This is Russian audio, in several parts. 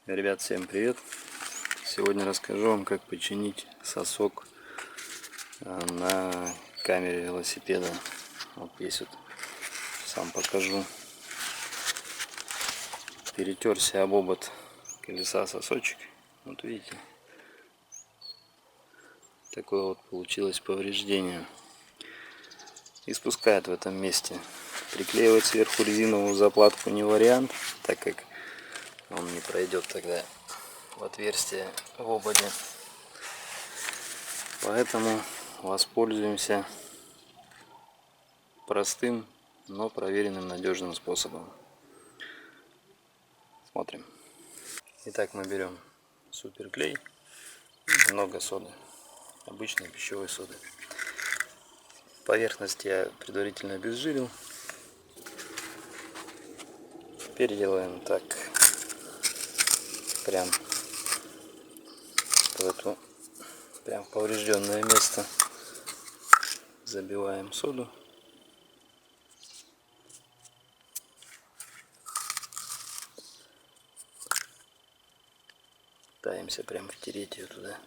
Ребят, всем привет! Сегодня расскажу вам, как починить сосок на камере велосипеда. Вот здесь вот сам покажу. Перетерся об обод колеса сосочек. Вот видите, такое вот получилось повреждение. И спускает в этом месте. Приклеивать сверху резиновую заплатку не вариант, так как он не пройдет тогда в отверстие в ободе. Поэтому воспользуемся простым, но проверенным надежным способом. Смотрим. Итак, мы берем суперклей, много соды, обычной пищевой соды. Поверхность я предварительно обезжирил. Теперь делаем так, прям в поврежденное место забиваем соду. Пытаемся прям втереть ее туда.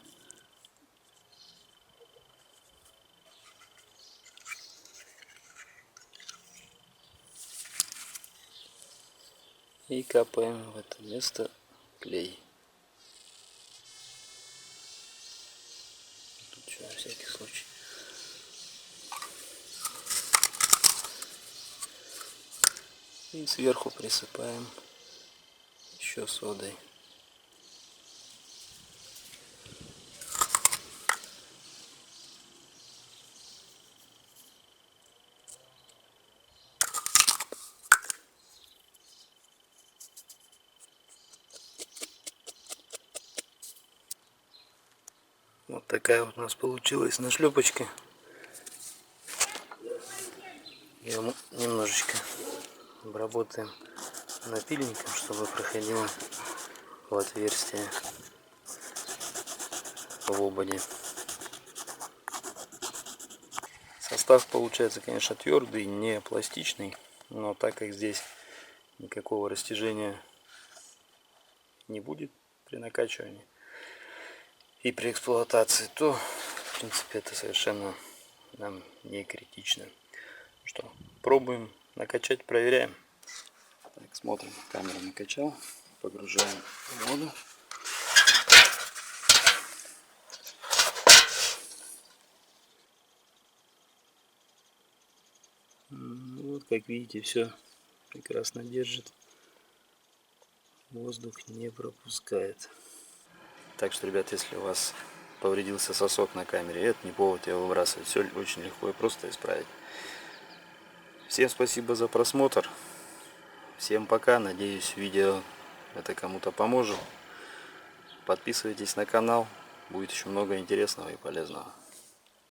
И капаем в это место клей. Тут еще на всякий случай. И сверху присыпаем еще содой. Вот такая вот у нас получилась нашлепочка. Ее немножечко обработаем напильником, чтобы проходило в отверстие в ободе. Состав получается, конечно, твердый, не пластичный, но так как здесь никакого растяжения не будет при накачивании и при эксплуатации, то в принципе это совершенно нам не критично. Что, пробуем накачать, проверяем. Так, смотрим, камера накачал, погружаем в воду. Вот, как видите, все прекрасно держит, воздух не пропускает. Так что, ребят, если у вас повредился сосок на камере, это не повод его выбрасывать. Все очень легко и просто исправить. Всем спасибо за просмотр. Всем пока. Надеюсь, видео это кому-то поможет. Подписывайтесь на канал. Будет еще много интересного и полезного.